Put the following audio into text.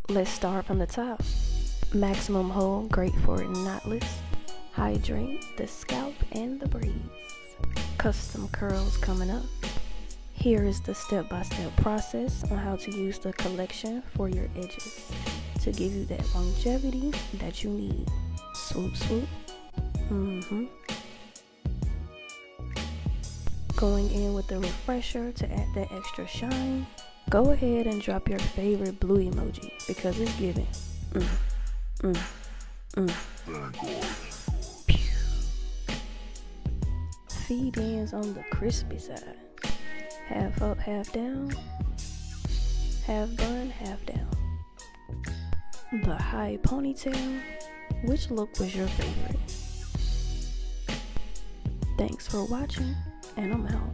Let's start from the top. Maximum hold, great for knotless. Hydrate the scalp and the braids. Custom curls coming up. Here is the step-by-step process on how to use the collection for your edges to give you that longevity that you need. Swoop, swoop. Going in with the refresher to add that extra shine. Go ahead and drop your favorite blue emoji because it's giving. Feed ends on the crispy side. Half up, half down. Half bun, half down. The high ponytail. Which look was your favorite? Thanks for watching, and I'm out.